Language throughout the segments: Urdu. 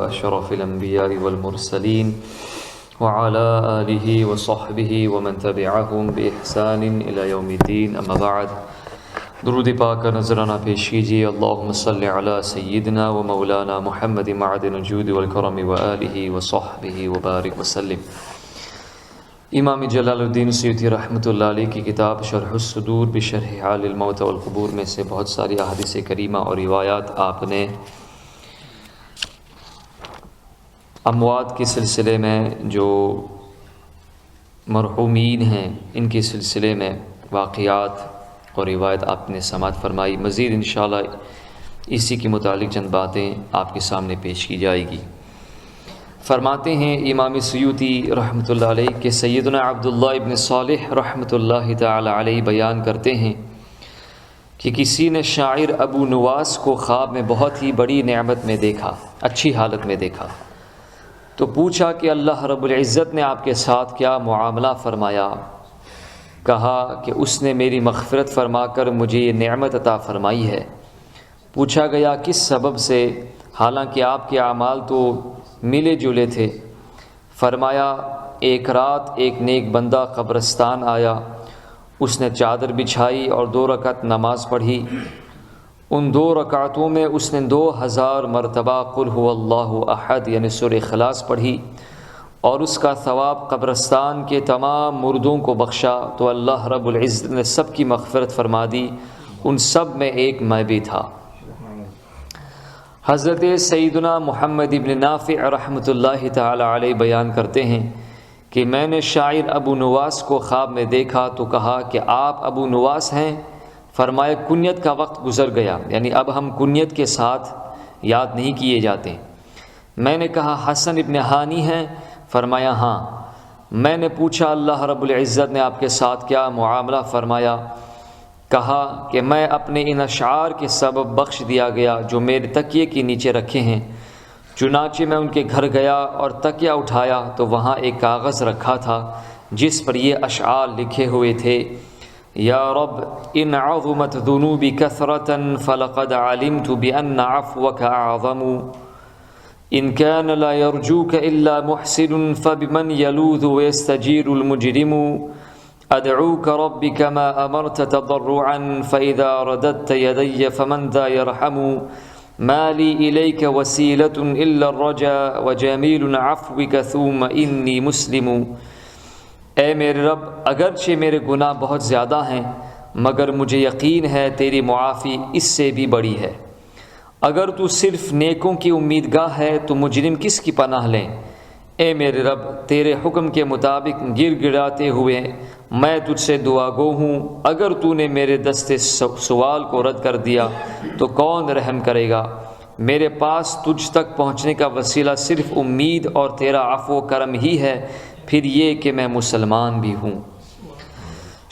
أشرف الأنبياء والمرسلين وعلى آله وصحبه ومن تبعهم بإحسان إلى يوم الدين اما بعد درود پاک کا نذرانہ پیش کیجیے۔ اللہم صلی علی سیدنا و مولانا محمد معدن الجود والکرم وآلہ وصحبہ وبارک وسلم۔ امام جلال الدین سیوطی رحمۃ اللہ علیہ کی کتاب شرح الصدور بشرح حال الموت والقبور میں سے بہت ساری احادیث کریمہ اور روایات آپ نے اموات کے سلسلے میں جو مرحومین ہیں ان کے سلسلے میں واقعات اور روایت آپ نے سماعت فرمائی۔ مزید انشاءاللہ اسی کے متعلق چند باتیں آپ کے سامنے پیش کی جائے گی۔ فرماتے ہیں امام سیوطی رحمۃ اللہ علیہ کہ سیدنا عبداللہ ابن صالح رحمۃ اللہ تعالی علیہ بیان کرتے ہیں کہ کسی نے شاعر ابو نواس کو خواب میں بہت ہی بڑی نعمت میں دیکھا، اچھی حالت میں دیکھا، تو پوچھا کہ اللہ رب العزت نے آپ کے ساتھ کیا معاملہ فرمایا؟ کہا کہ اس نے میری مغفرت فرما کر مجھے یہ نعمت عطا فرمائی ہے۔ پوچھا گیا کس سبب سے، حالانکہ آپ کے اعمال تو ملے جلے تھے؟ فرمایا ایک رات ایک نیک بندہ قبرستان آیا، اس نے چادر بچھائی اور 2 رکعت نماز پڑھی۔ ان 2 رکعتوں میں اس نے 2000 مرتبہ قل هو اللہ احد یعنی سورہ اخلاص پڑھی، اور اس کا ثواب قبرستان کے تمام مردوں کو بخشا، تو اللہ رب العزت نے سب کی مغفرت فرما دی، ان سب میں ایک میں بھی تھا۔ حضرت سیدنا محمد ابن نافع رحمۃ اللہ تعالی علیہ بیان کرتے ہیں کہ میں نے شاعر ابو نواس کو خواب میں دیکھا تو کہا کہ آپ ابو نواس ہیں؟ فرمایا کنیت کا وقت گزر گیا، یعنی اب ہم کنیت کے ساتھ یاد نہیں کیے جاتے۔ میں نے کہا حسن ابن ہانی ہیں؟ فرمایا ہاں۔ میں نے پوچھا اللہ رب العزت نے آپ کے ساتھ کیا معاملہ فرمایا؟ کہا کہ میں اپنے ان اشعار کے سبب بخش دیا گیا جو میرے تکیے کے نیچے رکھے ہیں۔ چنانچہ میں ان کے گھر گیا اور تکیہ اٹھایا تو وہاں ایک کاغذ رکھا تھا جس پر یہ اشعار لکھے ہوئے تھے، یا رب ان عظمت ذنوبی کثرۃ فلقد علمت بان عفوک اعظم، ان كان لا يرجوك الا محسن فبمن يلوذ ويستجير المجرم، ادعوك ربي كما امرت تضرعا فاذا رددت يدي فمن ذا يرحم، ما لي اليك وسيله الا الرجاء وجميل عفوك ثم اني مسلم۔ اے میرے رب اگرچہ میرے گناہ بہت زیادہ ہیں مگر مجھے یقین ہے تیری معافی اس سے بھی بڑی ہے۔ اگر تو صرف نیکوں کی امیدگاہ ہے تو مجرم کس کی پناہ لیں؟ اے میرے رب تیرے حکم کے مطابق گر گڑاتے ہوئے میں تجھ سے دعا گو ہوں، اگر تو نے میرے دست سوال کو رد کر دیا تو کون رحم کرے گا؟ میرے پاس تجھ تک پہنچنے کا وسیلہ صرف امید اور تیرا عفو و کرم ہی ہے، پھر یہ کہ میں مسلمان بھی ہوں۔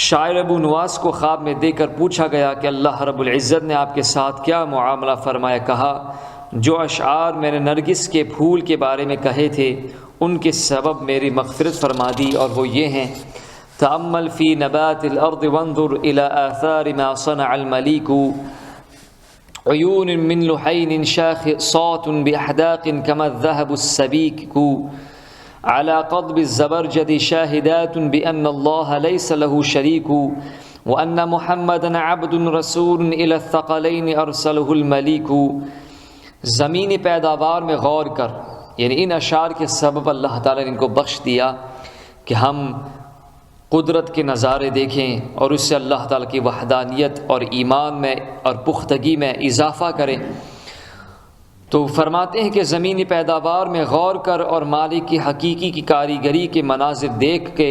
شاعر ابو نواس کو خواب میں دیکھ کر پوچھا گیا کہ اللہ رب العزت نے آپ کے ساتھ کیا معاملہ فرمایا؟ کہا جو اشعار میں نے نرگس کے پھول کے بارے میں کہے تھے ان کے سبب میری مغفرت فرما دی، اور وہ یہ ہیں: تأمل فی نبات الارض وانظر الى آثار ما صنع الملیک، عیون من لحین شاخصات باحداق کما الذهب السبیک، على قضب الزبرجد شاهدات بأن الله ليس له شريك وأن محمدا عبد رسول إلى الثقلين أرسله المليك۔ زمین پیداوار میں غور کر، یعنی ان اشعار کے سبب اللہ تعالیٰ نے ان کو بخش دیا کہ ہم قدرت کے نظارے دیکھیں اور اس سے اللہ تعالیٰ کی وحدانیت اور ایمان میں اور پختگی میں اضافہ کریں۔ تو فرماتے ہیں کہ زمینی پیداوار میں غور کر اور مالک کی حقیقی کی کاریگری کے مناظر دیکھ کے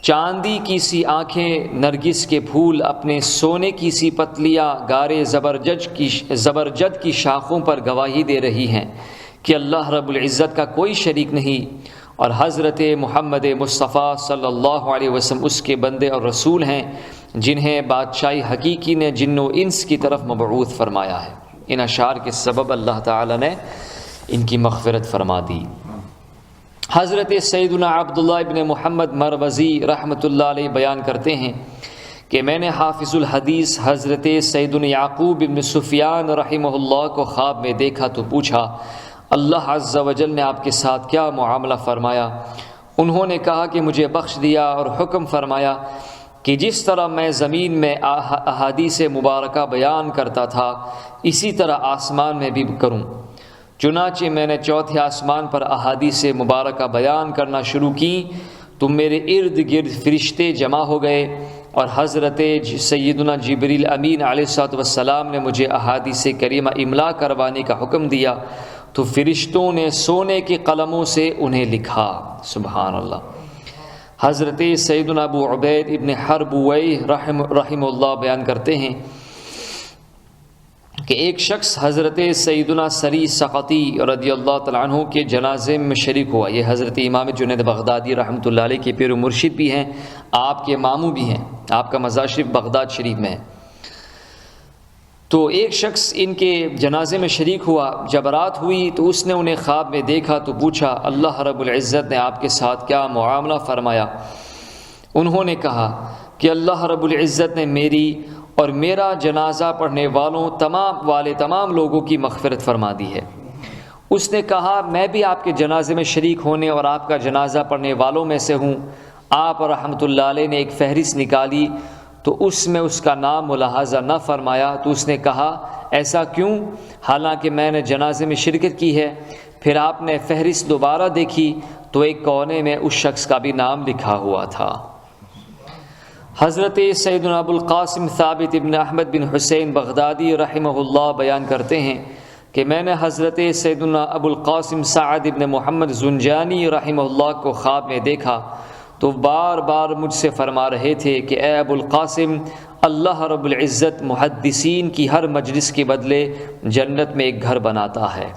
چاندی کی سی آنکھیں، نرگس کے پھول اپنے سونے کی سی پتلیاں گارے زبرجد کی شاخوں پر گواہی دے رہی ہیں کہ اللہ رب العزت کا کوئی شریک نہیں، اور حضرت محمد مصطفیٰ صلی اللہ علیہ وسلم اس کے بندے اور رسول ہیں جنہیں بادشاہی حقیقی نے جن و انس کی طرف مبعوث فرمایا ہے۔ ان اشعار کے سبب اللہ تعالی نے ان کی مغفرت فرما دی۔ حضرت سیدنا عبداللہ ابن محمد مروزی رحمۃ اللہ علیہ بیان کرتے ہیں کہ میں نے حافظ الحدیث حضرت سیدنا یعقوب ابن سفیان رحمہ اللہ کو خواب میں دیکھا تو پوچھا اللہ عز و جل نے آپ کے ساتھ کیا معاملہ فرمایا؟ انہوں نے کہا کہ مجھے بخش دیا اور حکم فرمایا کہ جس طرح میں زمین میں احادیث مبارکہ بیان کرتا تھا اسی طرح آسمان میں بھی کروں۔ چنانچہ میں نے چوتھے آسمان پر احادیث مبارکہ بیان کرنا شروع کی تو میرے ارد گرد فرشتے جمع ہو گئے، اور حضرت سیدنا جبریل امین علیہ السلام نے مجھے احادیث کریمہ املا کروانے کا حکم دیا تو فرشتوں نے سونے کے قلموں سے انہیں لکھا۔ سبحان اللہ۔ حضرت سیدنا ابو عبید ابن حرب رحمہ اللہ بیان کرتے ہیں کہ ایک شخص حضرت سیدنا سری سقطی رضی اللہ تعالیٰ عنہ کے جنازے میں شریک ہوا۔ یہ حضرت امام جنید بغدادی رحمۃ اللہ علیہ کے پیر و مرشد بھی ہیں، آپ کے ماموں بھی ہیں، آپ کا مزار شریف بغداد شریف میں ہے۔ تو ایک شخص ان کے جنازے میں شریک ہوا، جب رات ہوئی تو اس نے انہیں خواب میں دیکھا تو پوچھا اللہ رب العزت نے آپ کے ساتھ کیا معاملہ فرمایا؟ انہوں نے کہا کہ اللہ رب العزت نے میری اور میرا جنازہ پڑھنے والوں تمام لوگوں کی مغفرت فرما دی ہے۔ اس نے کہا میں بھی آپ کے جنازے میں شریک ہونے اور آپ کا جنازہ پڑھنے والوں میں سے ہوں۔ آپ رحمۃ اللہ علیہ نے ایک فہرست نکالی تو اس میں اس کا نام ملاحظہ نہ فرمایا، تو اس نے کہا ایسا کیوں، حالانکہ میں نے جنازے میں شرکت کی ہے؟ پھر آپ نے فہرست دوبارہ دیکھی تو ایک کونے میں اس شخص کا بھی نام لکھا ہوا تھا۔ حضرت سیدنا ابو القاسم ثابت ابن احمد بن حسین بغدادی رحمہ اللہ بیان کرتے ہیں کہ میں نے حضرت سیدنا ابو القاسم سعد ابن محمد زنجانی رحمہ اللہ کو خواب میں دیکھا تو بار بار مجھ سے فرما رہے تھے کہ اے ابو القاسم، اللہ رب العزت محدثین کی ہر مجلس کے بدلے جنت میں ایک گھر بناتا ہے۔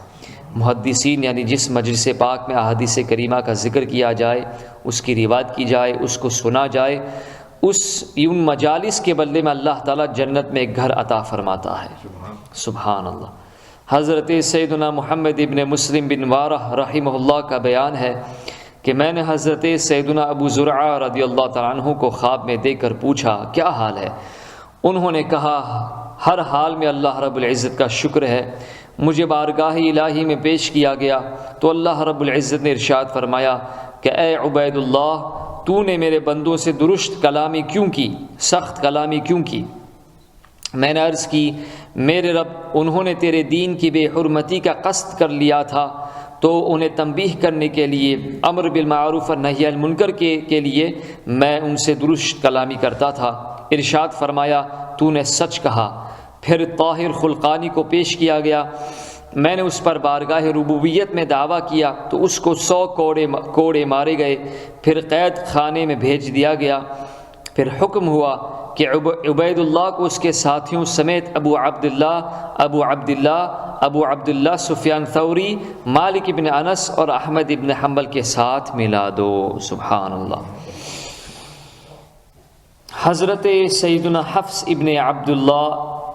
محدثین یعنی جس مجلس پاک میں احادیث کریمہ کا ذکر کیا جائے، اس کی روایت کی جائے، اس کو سنا جائے، ان مجالس کے بدلے میں اللہ تعالیٰ جنت میں ایک گھر عطا فرماتا ہے۔ سبحان اللہ۔ حضرت سیدنا محمد ابن مسلم بن وارہ رحمہ اللہ کا بیان ہے کہ میں نے حضرت سیدنا ابو زرعہ رضی اللہ تعالیٰ عنہ کو خواب میں دیکھ کر پوچھا کیا حال ہے؟ انہوں نے کہا ہر حال میں اللہ رب العزت کا شکر ہے۔ مجھے بارگاہ الہی میں پیش کیا گیا تو اللہ رب العزت نے ارشاد فرمایا کہ اے عبید اللہ، تو نے میرے بندوں سے درست کلامی کیوں کی، سخت کلامی کیوں کی؟ میں نے عرض کی میرے رب، انہوں نے تیرے دین کی بے حرمتی کا قصد کر لیا تھا تو انہیں تنبیہ کرنے کے لیے، امر بالمعروف اور نہی عن المنکر کے لیے میں ان سے درست کلامی کرتا تھا۔ ارشاد فرمایا تو نے سچ کہا۔ پھر طاہر خلقانی کو پیش کیا گیا، میں نے اس پر بارگاہ ربوبیت میں دعویٰ کیا تو اس کو 100 کوڑے مارے گئے، پھر قید خانے میں بھیج دیا گیا۔ پھر حکم ہوا کہ عبید اللہ کو اس کے ساتھیوں سمیت ابو عبداللہ سفیان ثوری، مالک ابن انس اور احمد ابن حنبل کے ساتھ ملا دو۔ سبحان اللہ۔ حضرت سیدنا حفص ابن عبداللہ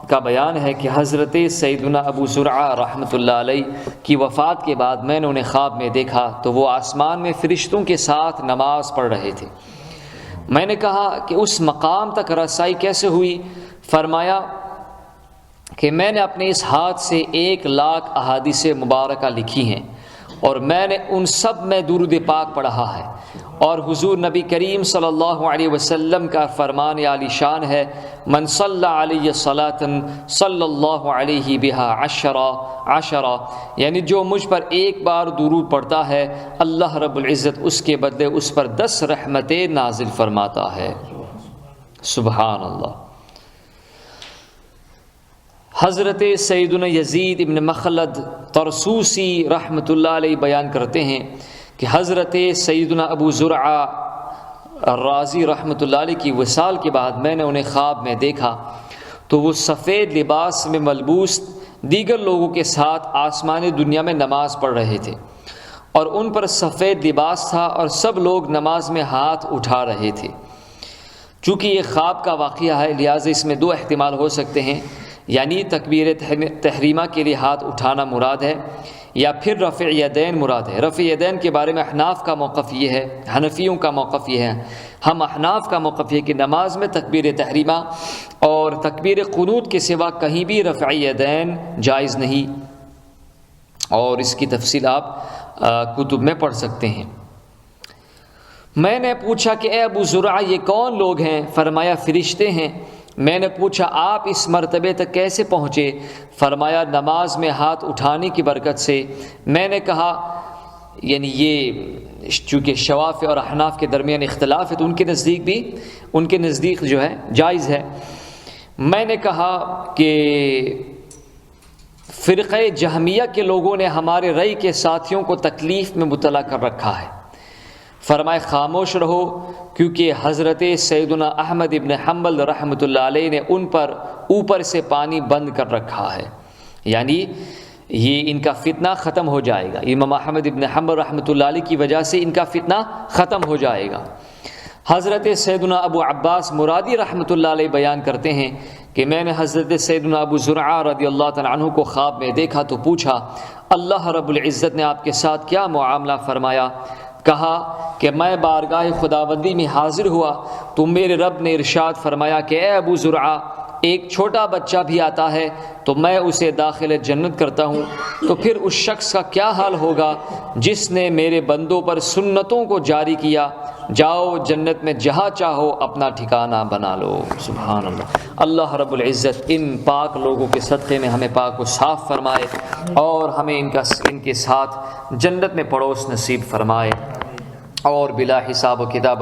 کا بیان ہے کہ حضرت سیدنا ابو زرعہ رحمۃ اللہ علیہ کی وفات کے بعد میں نے انہیں خواب میں دیکھا تو وہ آسمان میں فرشتوں کے ساتھ نماز پڑھ رہے تھے۔ میں نے کہا کہ اس مقام تک رسائی کیسے ہوئی؟ فرمایا کہ میں نے اپنے اس ہاتھ سے 1,00,000 احادیث مبارکہ لکھی ہیں اور میں نے ان سب میں درود پاک پڑھا ہے، اور حضور نبی کریم صلی اللہ علیہ وسلم کا فرمان عالی شان ہے من صلی علیہ صلاۃ صلی اللہ علیہ بہا عشرہ، یعنی جو مجھ پر ایک بار درود پڑھتا ہے اللہ رب العزت اس کے بدلے اس پر 10 رحمتیں نازل فرماتا ہے۔ سبحان اللہ۔ حضرت سیدنا یزید ابن مخلد طرسوسی رحمۃ اللہ علیہ بیان کرتے ہیں کہ حضرت سیدنا ابو زرعہ الرازی رحمۃ اللہ علیہ کی وصال کے بعد میں نے انہیں خواب میں دیکھا تو وہ سفید لباس میں ملبوس دیگر لوگوں کے ساتھ آسمانی دنیا میں نماز پڑھ رہے تھے، اور ان پر سفید لباس تھا اور سب لوگ نماز میں ہاتھ اٹھا رہے تھے۔ چونکہ یہ خواب کا واقعہ ہے لہٰذا اس میں 2 احتمال ہو سکتے ہیں، یعنی تکبیر تحریمہ کے لیے ہاتھ اٹھانا مراد ہے یا پھر رفع یدین مراد ہے۔ رفع یدین کے بارے میں احناف کا موقف یہ ہے، حنفیوں کا موقف یہ ہے۔ ہم احناف کا موقف یہ کہ نماز میں تکبیر تحریمہ اور تکبیر قنوت کے سوا کہیں بھی رفع یدین جائز نہیں، اور اس کی تفصیل آپ کتب میں پڑھ سکتے ہیں۔ میں نے پوچھا کہ اے ابو زرعہ یہ کون لوگ ہیں؟ فرمایا فرشتے ہیں۔ میں نے پوچھا آپ اس مرتبے تک کیسے پہنچے؟ فرمایا نماز میں ہاتھ اٹھانے کی برکت سے۔ میں نے کہا یعنی یہ چونکہ شوافع اور احناف کے درمیان اختلاف ہے تو ان کے نزدیک جو ہے جائز ہے۔ میں نے کہا کہ فرقہ جہمیہ کے لوگوں نے ہمارے رئی کے ساتھیوں کو تکلیف میں مبتلا کر رکھا ہے۔ فرمائے خاموش رہو، کیونکہ حضرت سیدنا احمد ابن حنبل رحمۃ اللہ علیہ نے ان پر اوپر سے پانی بند کر رکھا ہے، یعنی یہ ان کا فتنہ ختم ہو جائے گا۔ امام احمد ابن حنبل رحمۃ اللہ علیہ کی وجہ سے ان کا فتنہ ختم ہو جائے گا۔ حضرت سیدنا ابو عباس مرادی رحمۃ اللہ علیہ بیان کرتے ہیں کہ میں نے حضرت سیدنا ابو زرعہ رضی اللہ تعالیٰ عنہ کو خواب میں دیکھا تو پوچھا اللہ رب العزت نے آپ کے ساتھ کیا معاملہ فرمایا؟ کہا کہ میں بارگاہ خداوندی میں حاضر ہوا تو میرے رب نے ارشاد فرمایا کہ اے ابو زرعہ ایک چھوٹا بچہ بھی آتا ہے تو میں اسے داخل جنت کرتا ہوں، تو پھر اس شخص کا کیا حال ہوگا جس نے میرے بندوں پر سنتوں کو جاری کیا؟ جاؤ جنت میں جہاں چاہو اپنا ٹھکانہ بنا لو۔ سبحان اللہ۔ اللہ رب العزت ان پاک لوگوں کے صدقے میں ہمیں پاک و صاف فرمائے اور ہمیں ان کے ساتھ جنت میں پڑوس نصیب فرمائے اور بلا حساب و کتاب